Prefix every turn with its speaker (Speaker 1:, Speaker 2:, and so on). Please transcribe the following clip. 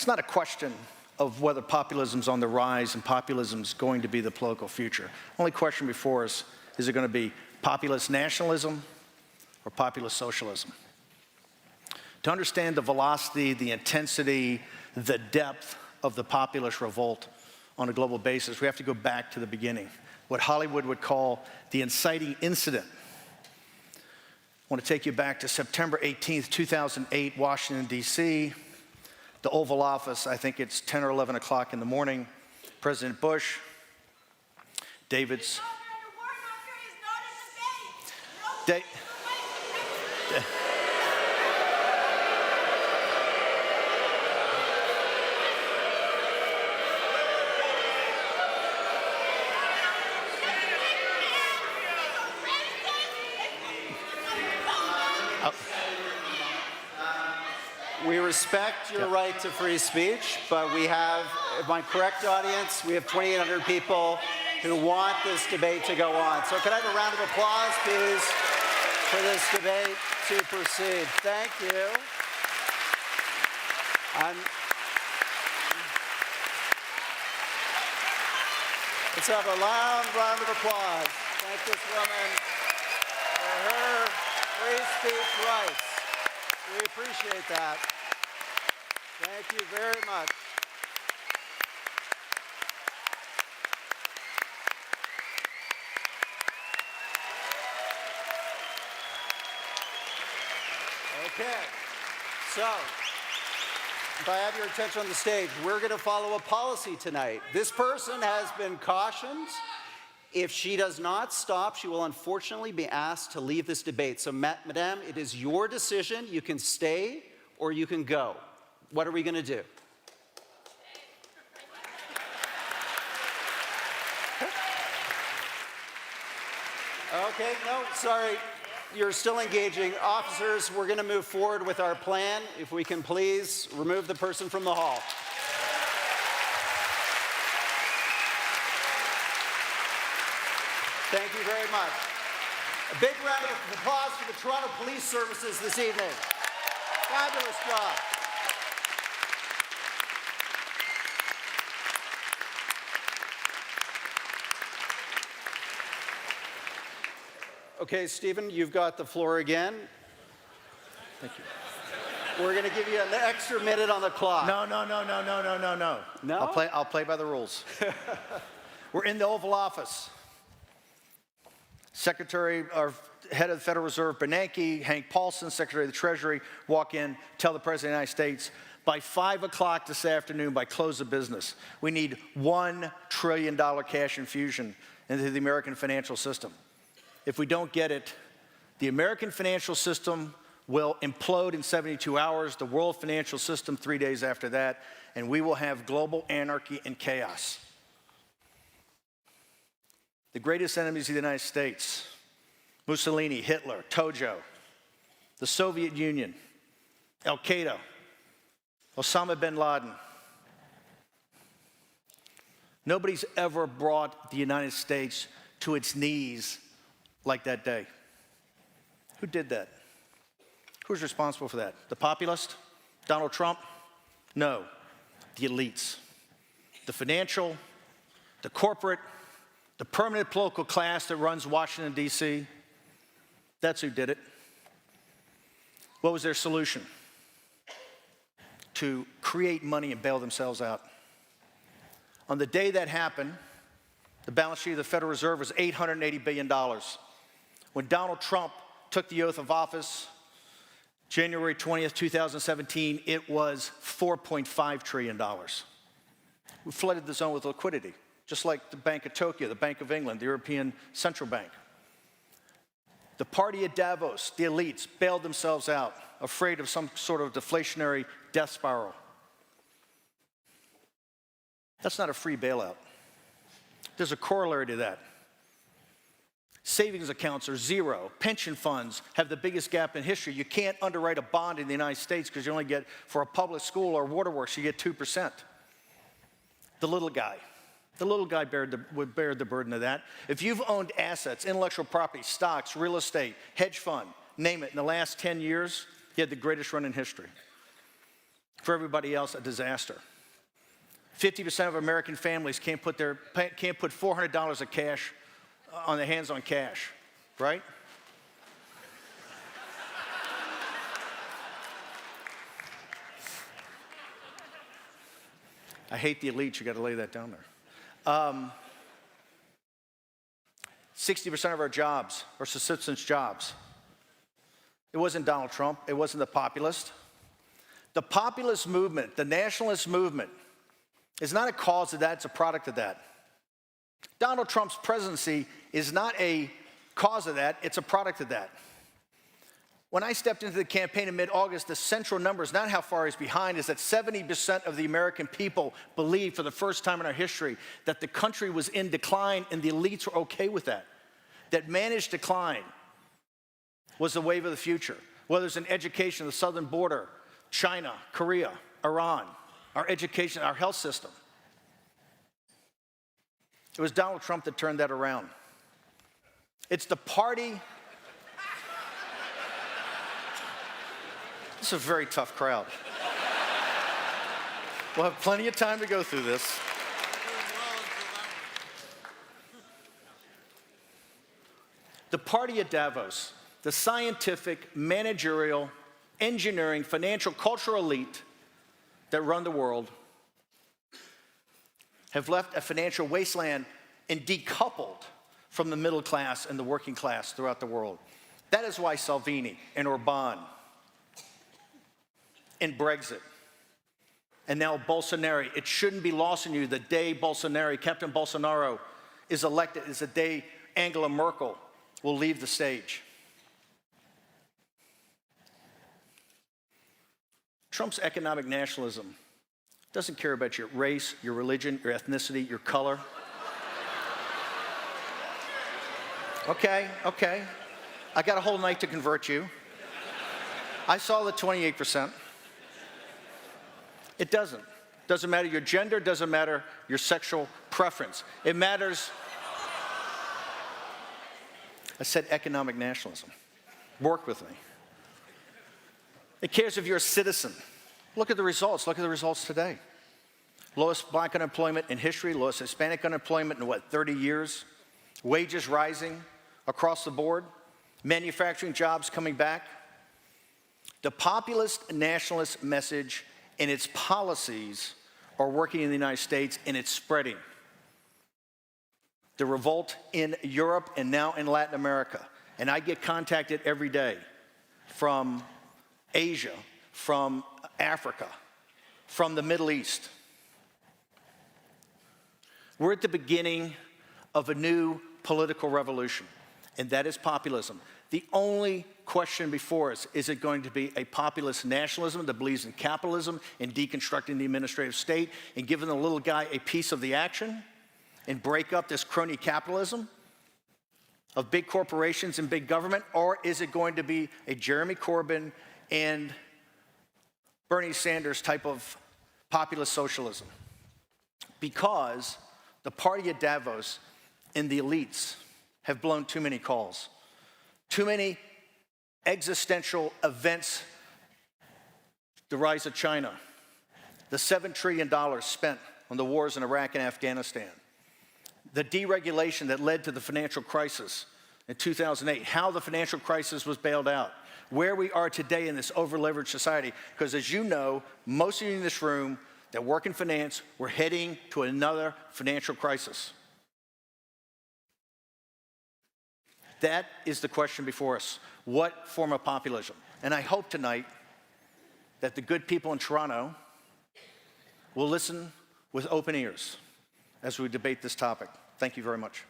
Speaker 1: It's not a question of whether populism's on the rise and populism's going to be the political future. Only question before us, is it going to be populist nationalism or populist socialism? To understand the velocity, the intensity, the depth of the populist revolt on a global basis, we have to go back to the beginning, what Hollywood would call the inciting incident. I want to take you back to September 18th, 2008, Washington, D.C., the Oval Office. I think it's 10 or 11 o'clock in the morning. President Bush, David's...
Speaker 2: We respect your right to free speech, but we have, if I'm correct, audience, we have 2,800 people who want this debate to go on. So can I have a round of applause, please, for this debate to proceed? Thank you. Let's have a loud round of applause. Thank this woman for her free speech rights. We appreciate that. Thank you very much. Okay, so if I have your attention on the stage, we're going to follow a policy tonight. This person has been cautioned. If she does not stop, she will unfortunately be asked to leave this debate. So, Madame, it is your decision. You can stay or you can go. What are we going to do? Okay, no, sorry. You're still engaging. Officers, we're going to move forward with our plan. If we can please remove the person from the hall. Thank you very much. A big round of applause for the Toronto Police Services this evening. Fabulous job. Okay, Stephen, you've got the floor again.
Speaker 1: Thank you.
Speaker 2: We're going to give you an extra minute on the clock.
Speaker 1: No.
Speaker 2: No?
Speaker 1: I'll play by the rules. We're in the Oval Office. Secretary, or head of the Federal Reserve, Bernanke, Hank Paulson, Secretary of the Treasury, walk in, tell the President of the United States, by 5 o'clock this afternoon, by close of business, we need $1 trillion cash infusion into the American financial system. If we don't get it, the American financial system will implode in 72 hours, the world financial system 3 days after that, and we will have global anarchy and chaos. The greatest enemies of the United States, Mussolini, Hitler, Tojo, the Soviet Union, Al-Qaeda, Osama bin Laden. Nobody's ever brought the United States to its knees like that day. Who did that? Who's responsible for that? The populist? Donald Trump? No, the elites. The financial, the corporate, the permanent political class that runs Washington, D.C., that's who did it. What was their solution? To create money and bail themselves out. On the day that happened, the balance sheet of the Federal Reserve was $880 billion. When Donald Trump took the oath of office, January 20th, 2017, it was $4.5 trillion. We flooded the zone with liquidity, just like the Bank of Tokyo, the Bank of England, the European Central Bank. The party at Davos, the elites, bailed themselves out, afraid of some sort of deflationary death spiral. That's not a free bailout. There's a corollary to that. Savings accounts are zero. Pension funds have the biggest gap in history. You can't underwrite a bond in the United States because you only get, for a public school or waterworks, you get 2%. The little guy would bear the burden of that. If you've owned assets, intellectual property, stocks, real estate, hedge fund, name it, in the last 10 years, you had the greatest run in history. For everybody else, a disaster. 50% of American families can't put $400 of cash on their hands on cash, right? I hate the elite, you gotta lay that down there. 60% of our jobs are subsistence jobs. It wasn't Donald Trump, it wasn't the populist. The populist movement, the nationalist movement, is not a cause of that, it's a product of that. Donald Trump's presidency is not a cause of that, it's a product of that. When I stepped into the campaign in mid-August, the central number is not how far he's behind, is that 70% of the American people believe for the first time in our history that the country was in decline and the elites were okay with that. That managed decline was the wave of the future. Whether it's in education, the southern border, China, Korea, Iran, our education, our health system. It was Donald Trump that turned that around. It's the party. This is a very tough crowd. We'll have plenty of time to go through this. The party at Davos, the scientific, managerial, engineering, financial, cultural elite that run the world, have left a financial wasteland and decoupled from the middle class and the working class throughout the world. That is why Salvini and Orban and Brexit and now Bolsonaro, it shouldn't be lost on you the day Captain Bolsonaro is elected is the day Angela Merkel will leave the stage. Trump's economic nationalism doesn't care about your race, your religion, your ethnicity, your color. Okay. I got a whole night to convert you. I saw the 28%. It doesn't. Doesn't matter your gender, doesn't matter your sexual preference. It matters. I said economic nationalism. Work with me. It cares if you're a citizen. Look at the results. Look at the results today. Lowest black unemployment in history, lowest Hispanic unemployment in 30 years? Wages rising across the board, manufacturing jobs coming back. The populist nationalist message and its policies are working in the United States, and it's spreading. The revolt in Europe and now in Latin America. And I get contacted every day from Asia, from Africa, from the Middle East. We're at the beginning of a new political revolution, and that is populism. The only question before us, is it going to be a populist nationalism that believes in capitalism and deconstructing the administrative state and giving the little guy a piece of the action and break up this crony capitalism of big corporations and big government? Or is it going to be a Jeremy Corbyn and Bernie Sanders type of populist socialism? Because the party at Davos and the elites have blown too many calls. Too many existential events. The rise of China, the $7 trillion spent on the wars in Iraq and Afghanistan, the deregulation that led to the financial crisis in 2008, how the financial crisis was bailed out, where we are today in this over-leveraged society. Because as you know, most of you in this room that work in finance, we're heading to another financial crisis. That is the question before us. What form of populism? And I hope tonight that the good people in Toronto will listen with open ears as we debate this topic. Thank you very much.